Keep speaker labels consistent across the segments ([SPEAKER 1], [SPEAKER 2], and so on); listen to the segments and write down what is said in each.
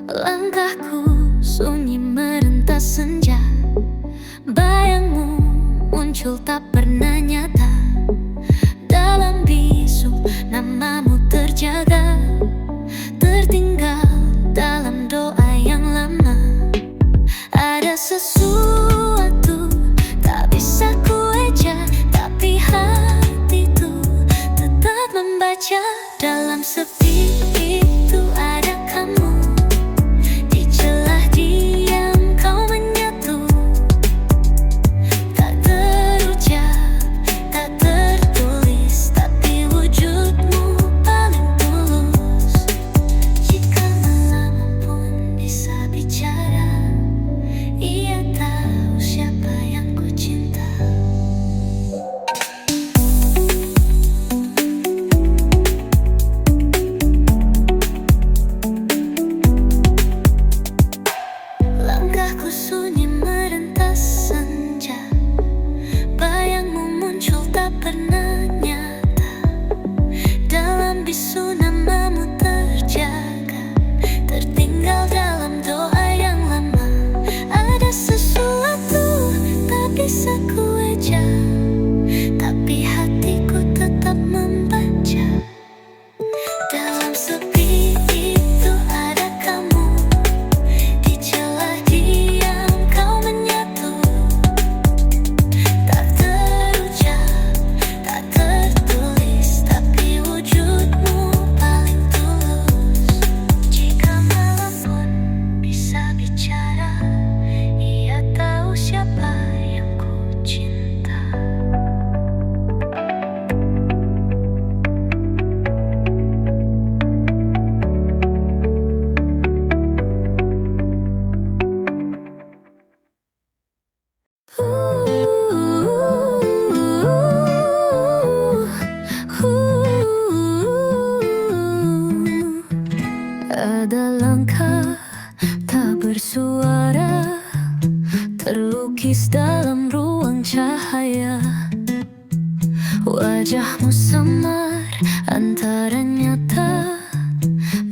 [SPEAKER 1] Langkahku sunyi merentas senja. Bayangmu muncul tak pernah nyata. Dalam bisu namamu terjaga, tertinggal dalam doa yang lama. Ada sesuatu tak bisa kueja, tapi hatiku tetap membaca. Dalam sepi itu ada kamu. Di celah diam kau menyatu. Tak terucap, tak tertulis, tapi wujudmu paling tulus. Jika malam pun bisa bicara, ia tahu siapa yang ku cinta. Langkahku sunyi merentas senja. Bayangmu muncul tak pernah nyata. Dalam bisu namamu terjaga, tertinggal dalam doa yang lama. Ada sesuatu tak bisa kueja, tapi hatiku tetap membaca. Dalam sepi itu ada kamu. Di celah diam kau menyatu. Tak terucap, tak tertulis, tapi wujudmu paling tulus. Jika malam pun bisa bicara, ia tahu siapa yang ku cinta. Ada langkah tak bersuara, terlukis dalam ruang cahaya. Wajahmu samar antara nyata,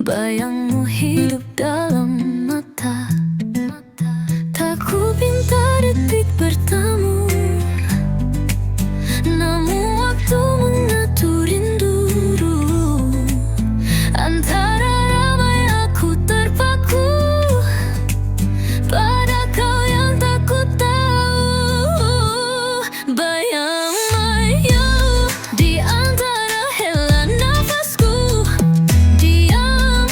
[SPEAKER 1] bayangmu hidup dalam mata. Tak ku pinta detik bertemu, namun waktu mengatur rindu. Antara ramai aku terpaku pada kau yang tak ku tahu. Bayang-mayu di antara hela nafasku, diam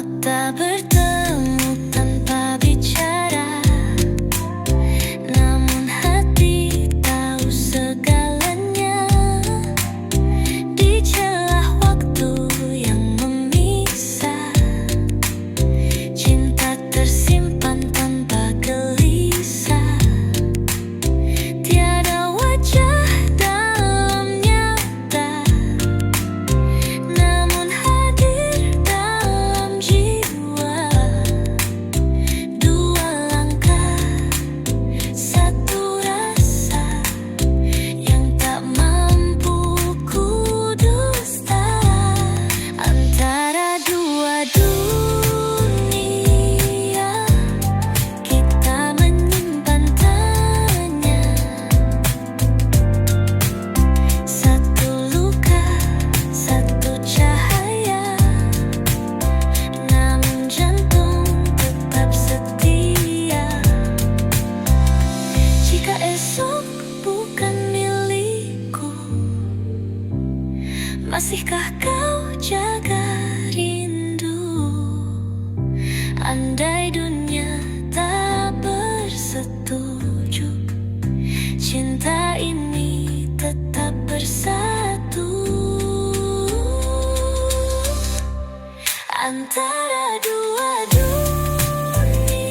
[SPEAKER 1] Mata bertemu tanpa bicara, namun hati tahu segalanya. Di celah waktu yang memisah, cinta tersimpan tanpa gelisah. Tiada wajah dalam nyata, namun hadir dalam jiwa. Dua langkah, satu rasa yang tak mampu ku dusta. Antara dua dunia, kita menyimpan tanya. Satu luka, satu cahaya, namun jantung tetap setia. Jika esok bukan milikku, masihkah kau jaga rindu? Andai dunia tak bersetuju, cinta ini tetap bersatu. Antara dua dunia,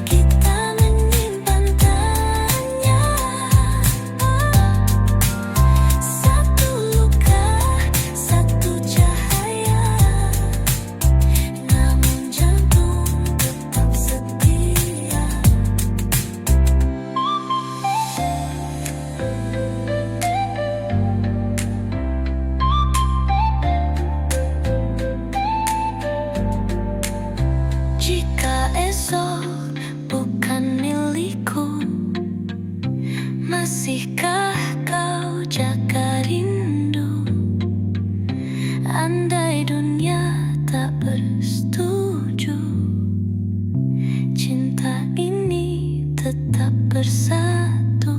[SPEAKER 1] kita menyimpan tanya. Satu luka, satu cahaya, namun jantung tetap setia. Jika esok bukan milikku, masihkah kau jaga rindu? Andai dunia tak bersetuju, cinta ini tetap bersatu.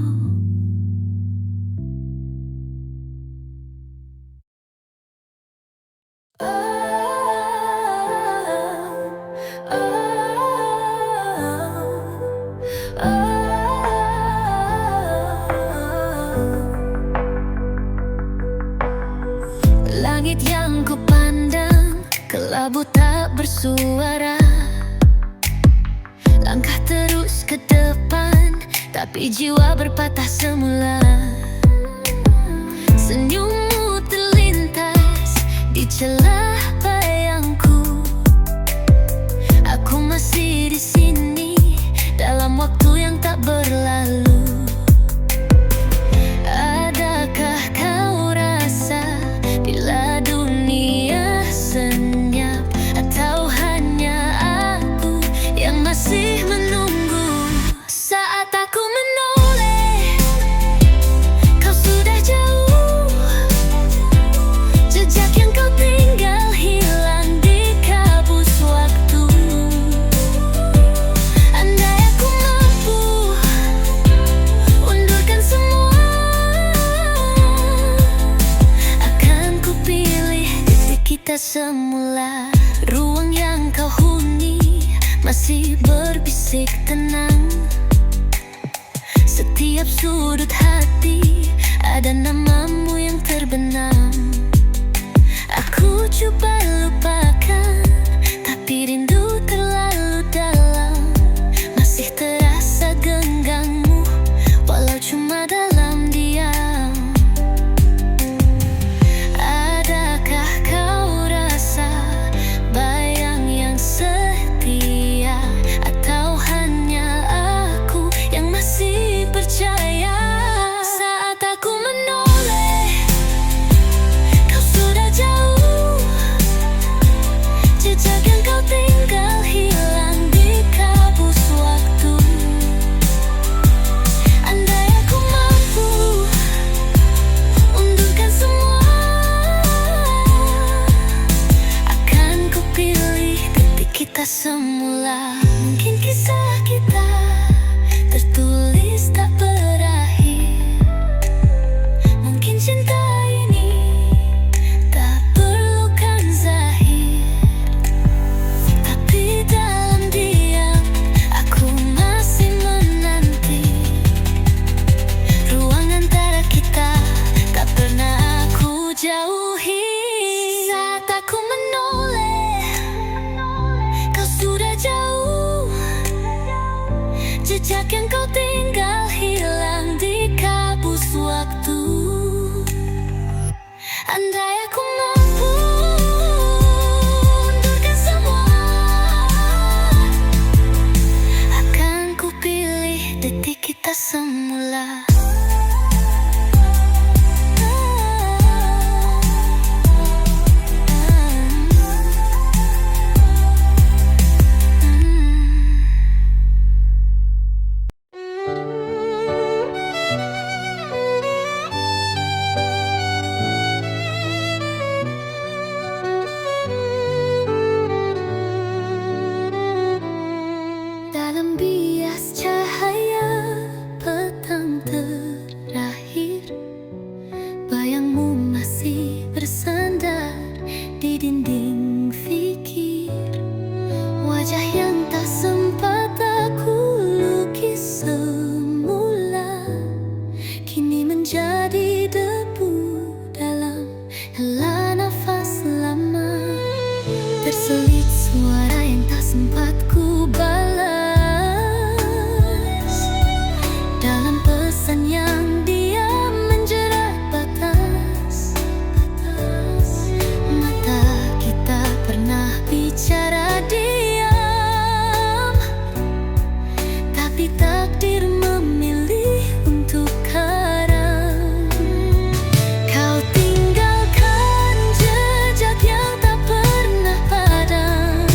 [SPEAKER 1] Langit yang ku pandang, kelabu tak bersuara. Langkah terus ke depan, tapi jiwa berpatah semula. Senyummu terlintas di celah bayangku. Aku masih di sini dalam waktu yang tak berlalu. Adakah kau rasa bila dunia senyap, atau hanya aku yang masih menunggu? Saat aku menoleh, kau sudah jauh. Jejak yang kau tinggal hilang di kabus waktu. Andai aku mampu undurkan semua, akan ku pilih titik kita semula. Ruang yang kau huni masih berbisik tenang. Setiap sudut hati ada namamu yang terbenam. Aku coba lupakan, tapi rindu terlalu dalam. Masih terasa genggammu, walau cuma dalam diam. Adakah kau rasa bayang yang setia, atau hanya aku yang masih percaya? Saat aku menoleh, kau sudah jauh. Jejak yang kau tinggal hilang di kabus waktu. Andai aku mampu undurkan semua, akan ku pilih detik kita semula. Mungkin kisah kita tertulis tak berakhir. Mungkin cinta ini tak perlukan zahir. Jejak yang kau tinggal hilang di kabus waktu. Andai aku mampu undurkan semua, akan ku pilih detik kita semula. Dalam bias cahaya petang terakhir, bayangmu masih bersandar di dinding fikir. Wajah yang tak sempat aku lukis semula, kini menjadi debu dalam hela nafas lama. Terselit suara yang tak sempat ku balas, dalam pesan yang diam menjerat batas. Mata kita pernah bicara diam, tapi takdir memilih untuk karam. Kau tinggalkan jejak yang tak pernah padam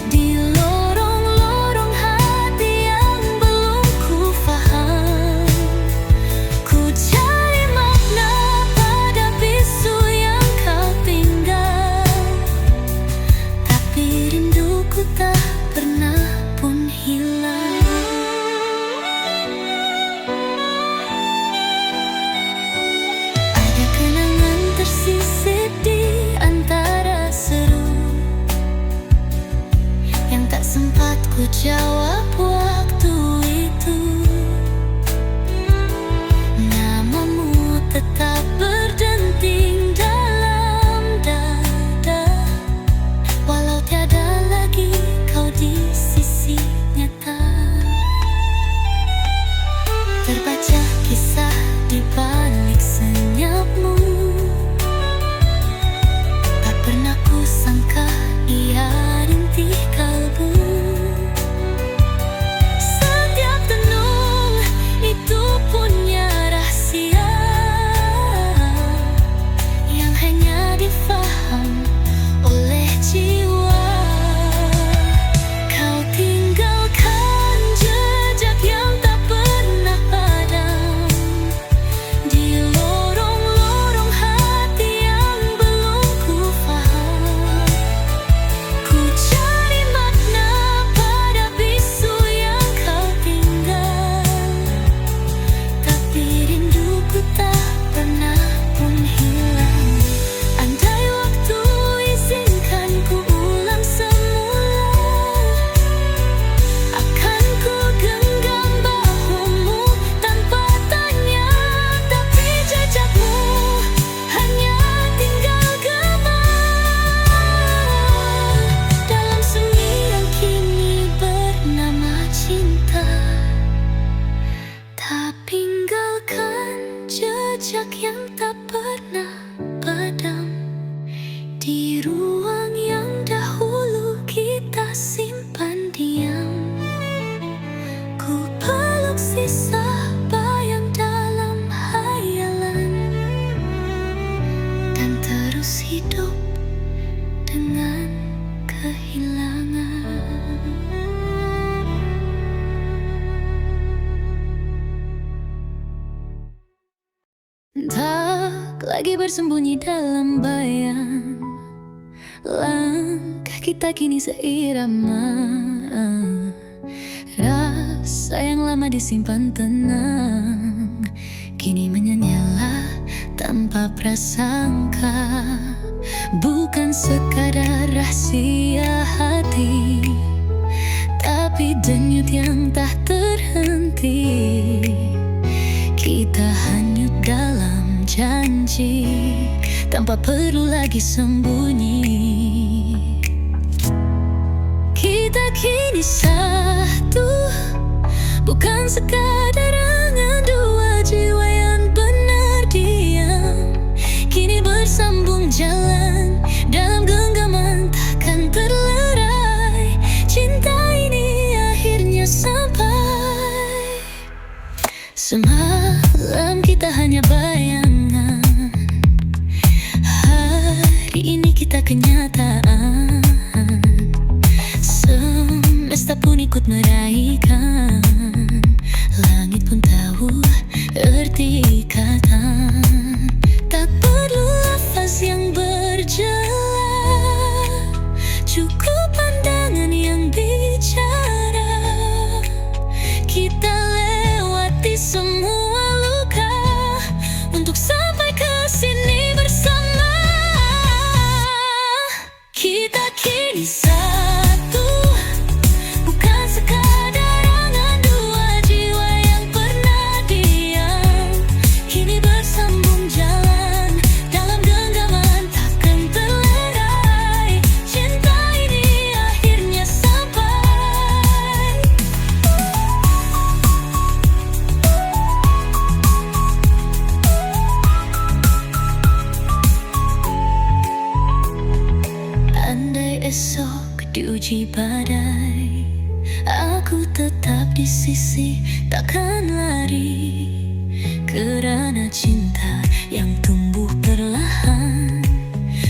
[SPEAKER 1] di lorong-lorong hati yang belum ku faham. Ku cari makna pada bisu yang kau tinggal, tapi rinduku tak pernah pun hilang. Ada kenangan tersisip di antara seru yang tak sempat ku jawab waktu itu. Namamu tetap berdenting dalam dada, walau tiada lagi kau di sisi nyata. Terbaca kisah di balik senyapmu, tak pernah ku sangka ia rintih kalbu. Setiap tenung itu punya rahasia yang hanya difaham oleh jiwa. Kau tinggalkan jejak yang tak pernah padam di lorong-lorong hati yang belum ku faham. Ku cari makna pada bisu yang kau tinggal, tapi rinduku tak pernah pun hilang. Andai waktu izinkan ku ulang semula, akan ku genggam bahumu tanpa tanya, tapi jejakmu hanya tinggal gema dalam sunyi yang kini bernama cinta. Tak tinggalkan jejak yang tak pernah padam di ruang yang dahulu kita simpan diam. Ku peluk sisa bayang dalam hayalan dan terus hidup dengan kehilangan. Tak lagi bersembunyi dalam bayang, langkah kita kini seirama. Rasa yang lama disimpan tenang, kini menyala tanpa prasangka. Bukan sekadar rahasia hati, tapi denyut yang tak terhenti. Kita hanyut dalam janji, tanpa perlu lagi sembunyi. Kita kini satu, Bukan sekadar angan dua jiwa yang benar diam, kini bersambung jalan dalam genggaman takkan terlerai. Cinta ini akhirnya sampai. Semalam kita hanya bayangan, hari ini kita kenyataan. Semesta pun ikut meraihkan, langit pun tahu erti kata. Tak perlu lafaz yang berjelas, cukup pandangan yang bicara. Kita lewati semua luka untuk sampai ke sini bersama. Kita kini satu, bukan sekadar angan dua jiwa yang pernah diam, kini bersambung jalan dalam genggaman takkan terlerai. Cinta ini akhirnya sampai. Andai esok diuji badai, aku tetap di sisi, takkan lari. Kerana cinta yang tumbuh perlahan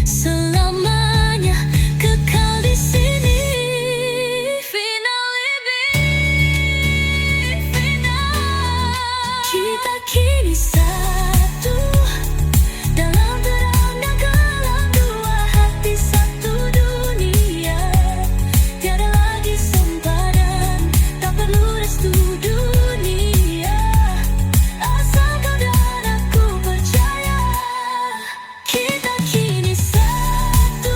[SPEAKER 1] selamanya kekal di sini. Finally be final. Kita kini satu, dalam terang dan gelap dua hati satu dunia. Tiada lagi sempadan, tak perlu restu dunia, asal kau dan aku percaya. Kita kini satu,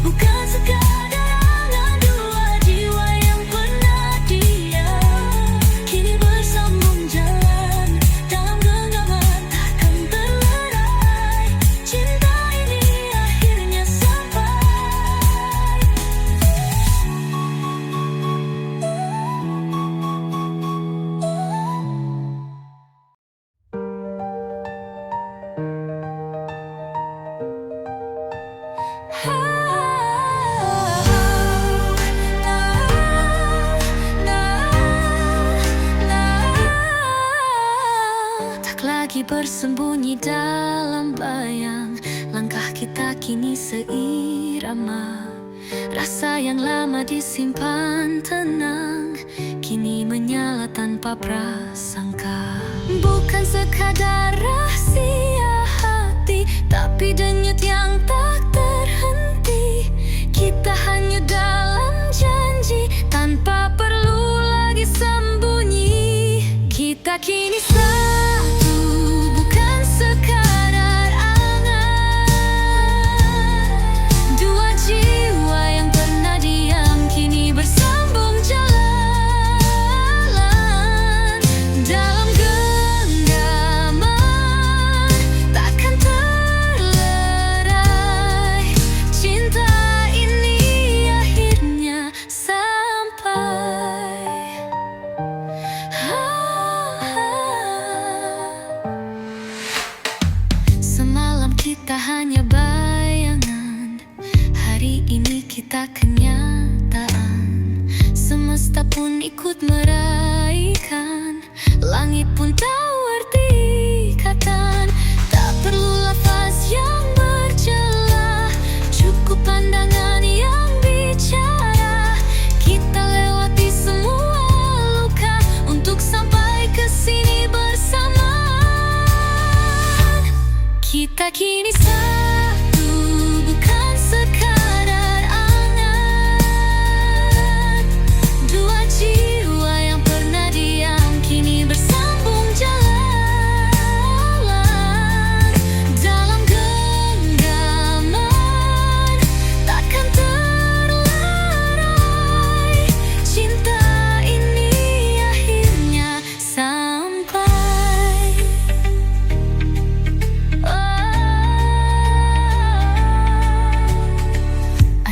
[SPEAKER 1] bukan sekadar angan dua jiwa yang pernah diam, kini bersambung jalan dalam genggaman takkan terlerai. Cinta ini akhirnya sampai. Tak lagi bersembunyi dalam bayang, langkah kita kini seirama. Rasa yang lama disimpan tenang, kini menyala tanpa prasangka. Bukan sekadar rahasia hati, tapi denyut yang tak terhenti. Kita hanya dalam janji, tanpa perlu lagi sembunyi. Kita kini satu, bukan sekadar angan dua jiwa yang pernah diam, kini bersambung jalan dalam genggaman takkan terlerai. Cinta ini akhirnya sampai. Semalam kita hanya bayangan, hari ini kita kenyataan. Semesta pun ikut meraihkan, langit pun tahu arti ikatan. Tak perlu lafaz yang berjelas, cukup pandangan yang bicara. Kita lewati semua luka untuk sampai ke sini bersama. Kita kini satu, bukan sekadar angan dua jiwa yang pernah diam, kini bersambung jalan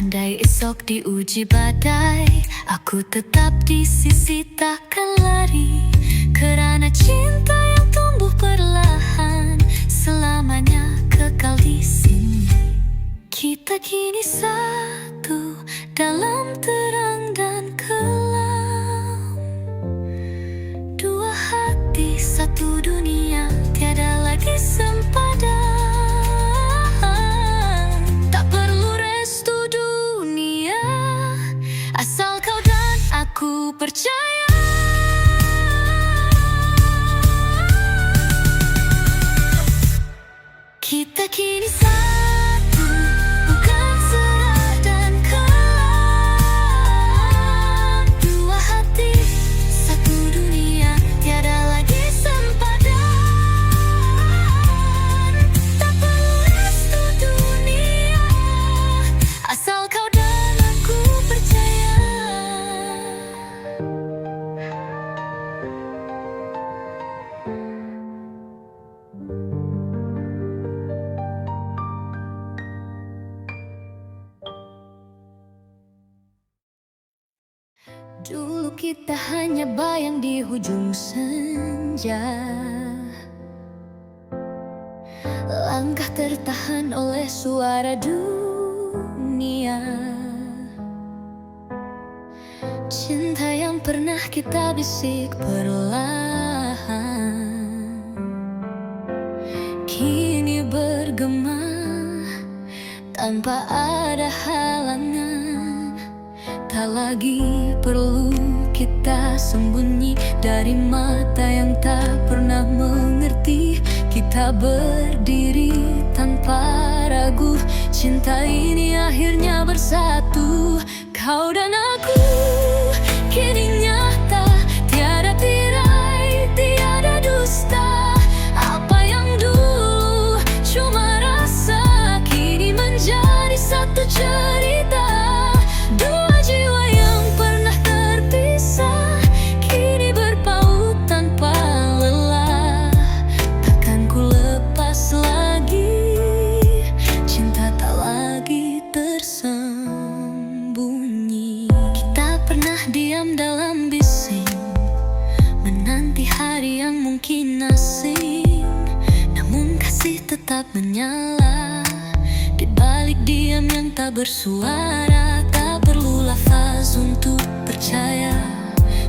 [SPEAKER 1] Andai esok diuji badai, aku tetap di sisi takkan lari. Kerana cinta yang tumbuh perlahan, selamanya kekal di sini. Kita kini satu dalam terang dan kelam. Dua hati, satu dunia, tiada lagi sempadan. Tak perlu restu dunia, asal kau dan aku percaya. Kita kini satu, bukan serah dan kelam. Dua hati, satu dunia, tiada lagi sempadan. Tak perlu restu dunia, asal kau dan aku percaya. Dulu kita hanya bayang di hujung senja, langkah tertahan oleh suara dunia. Cinta yang pernah kita bisik perlahan, kini bergema tanpa ada halangan. Tak lagi perlu kita sembunyi dari mata yang tak pernah mengerti. Kita berdiri tanpa ragu, cinta ini akhirnya bersatu. Kau dan aku kini nyata, tiada tirai, tiada dusta. Apa yang dulu cuma rasa, kini menjadi satu cerita. Dua jiwa yang pernah terpisah, kini berpaut tanpa lelah. Takkan ku lepas lagi, cinta tak lagi tersembunyi. Kita pernah diam dalam bising, menanti hari yang mungkin asing. Namun kasih tetap menyala, di balik diam yang tak bersuara. Tak perlu lafaz untuk percaya,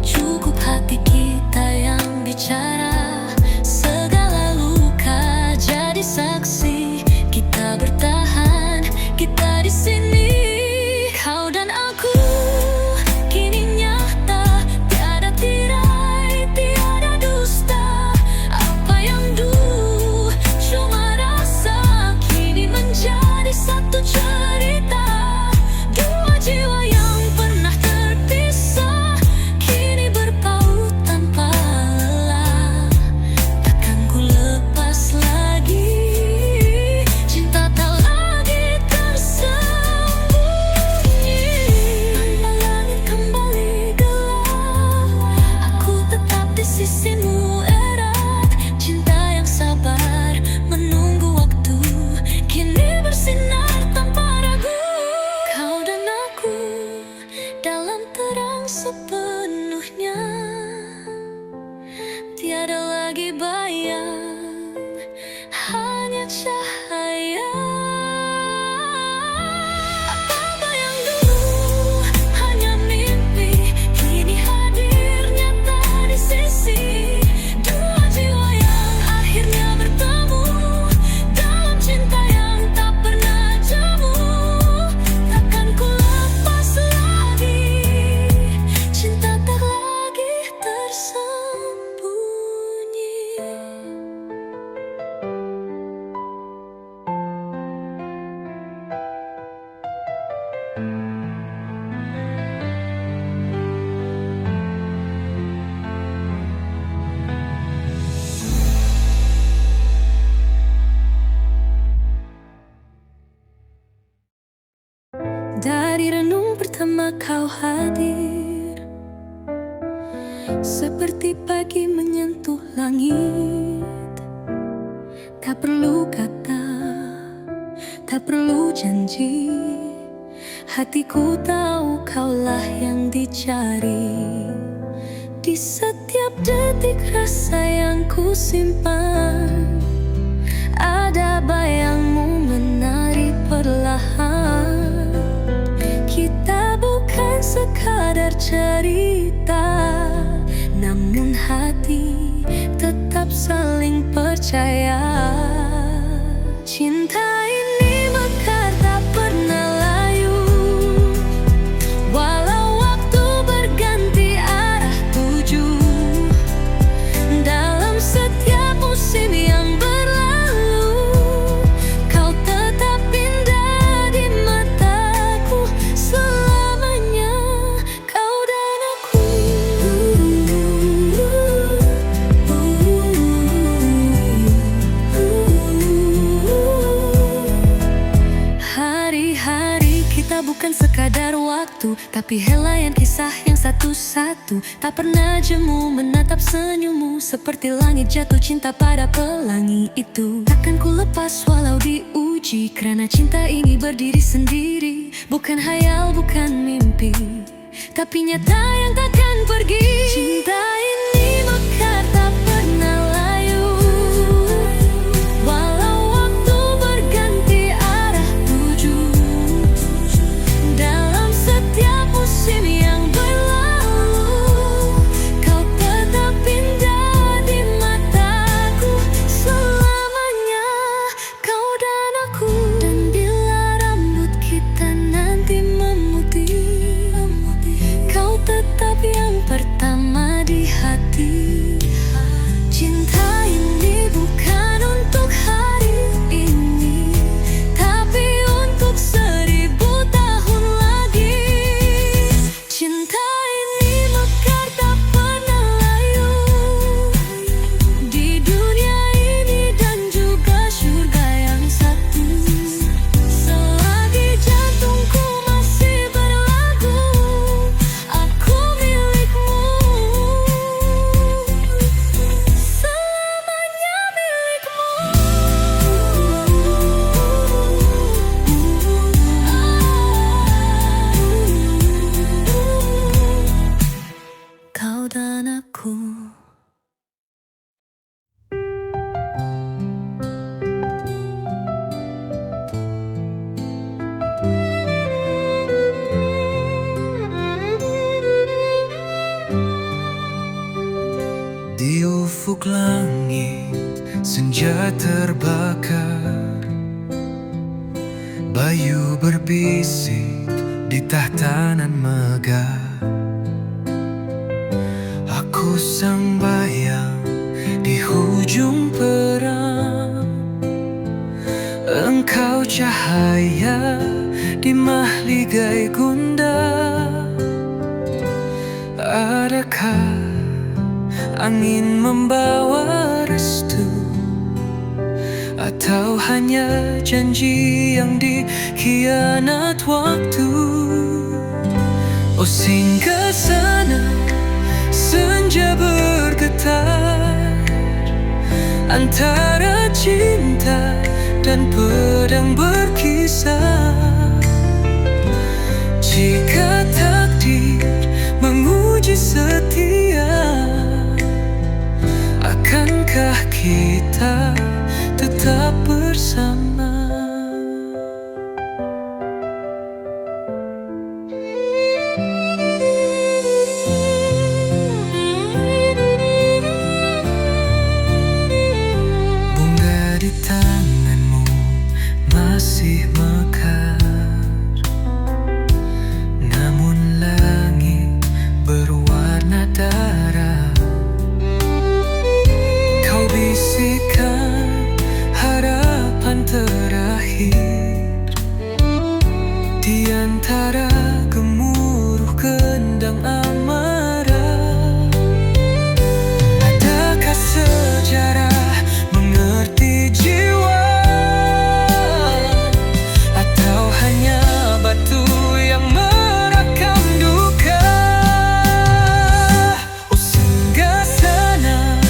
[SPEAKER 1] cukup hati kita yang bicara. Segala luka jadi saksi, kita bertahan, kita di sini. Kau dan aku kini nyata, tiada tirai, tiada dusta. Apa yang dulu cuma rasa, kini menjadi satu cerita. Dua jiwa yang pernah terpisah, kini berpaut tanpa lelah. Takkan ku lepas lagi, cinta tak lagi tersembunyi. Tanpa langit kembali gelap, aku tetap di sisimu erat. Cinta yang sabar menunggu waktu, kini bersinar tanpa ragu. Kau dan aku dalam terang sepenuhnya, tiada lagi bayang, hanya cahaya. Apa yang dulu hanya mimpi, kini hadir nyata di sisi. Dua jiwa yang akhirnya bertemu dalam cinta yang tak pernah jemu. Takkan ku lepas lagi, cinta tak lagi tersembunyi. Dari renung pertama kau hadir, seperti pagi menyentuh langit. Tak perlu kata, tak perlu janji, Hatiku tahu kaulah yang dicari. Di setiap detik rasa yang ku simpan, ada bayangmu menari perlahan. Kita bukan sekadar cerita, namun hati tetap saling percaya. Cinta ini mekar tak pernah layu, walau waktu berganti arah tuju. Dalam setiap musim yang berlalu, kau tetap indah di mataku. Selamanya kau dan aku. Hari-hari kita bukan sekadar waktu, tapi helaian kisah yang satu-satu. Tak pernah jemu menatap senyummu, seperti langit jatuh cinta pada pelangi itu. Takkan ku lepas walau diuji, karena cinta ini berdiri sendiri. Bukan hayal, bukan mimpi, tapi nyata yang takkan pergi. Cinta ini mekar tak pernah layu, walau waktu berganti arah tuju. Dalam setiap musim yang berlalu, kau tetap indah di mataku. Selamanya kau dan aku. Dan bila rambut kita nanti memutih, kau tetap yang pertama di hati. Cinta ini bukan untuk hari ini, tapi untuk 1000 tahun lagi. Cinta ini mekar tak pernah layu, di dunia ini dan juga surga yang satu. Selagi jantungku masih berlagu, aku milikmu. Selamanya milikmu. Kau dan aku.
[SPEAKER 2] Di ufuk langit senja terbakar, bayu berbisik di tahtanan megah. Aku sang bayang di hujung perang, engkau cahaya di mahligai gundah. Adakah angin membawa restu, atau hanya janji yang dikhianat waktu? Oh, singgah sana, senja bergetar antara cinta dan pedang berkisar. Jika takdir menguji setia, akankah kita tetap bersama? Bunga di tanganmu masih mekar, namun langit berwarna darah. Kau bisikan harapan terakhir di antara gemuruh kendang amarah. Adakah sejarah mengerti jiwa, atau hanya batu yang merekam duka? Oh, singgah sana,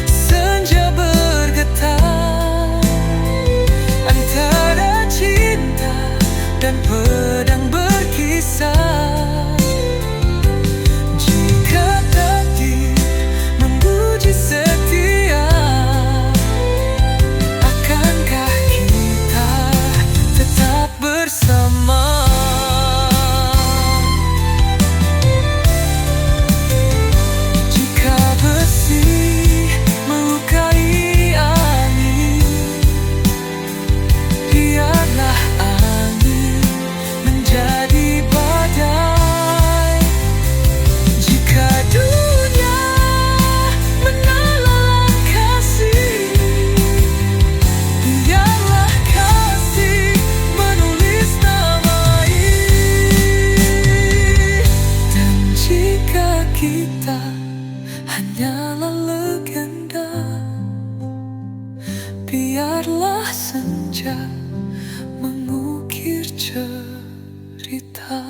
[SPEAKER 2] senja bergetar antara cinta dan pedang berkisar. kisah. Jika takdir menguji setia, akankah kita tetap bersama? Jika besi melukai angin, biarlah angin menjadi badai. Jika dunia menelan kasih, biarlah kasih menulis nama ini. Dan jika kita hanyalah legenda, biarlah senja mengukir cerita.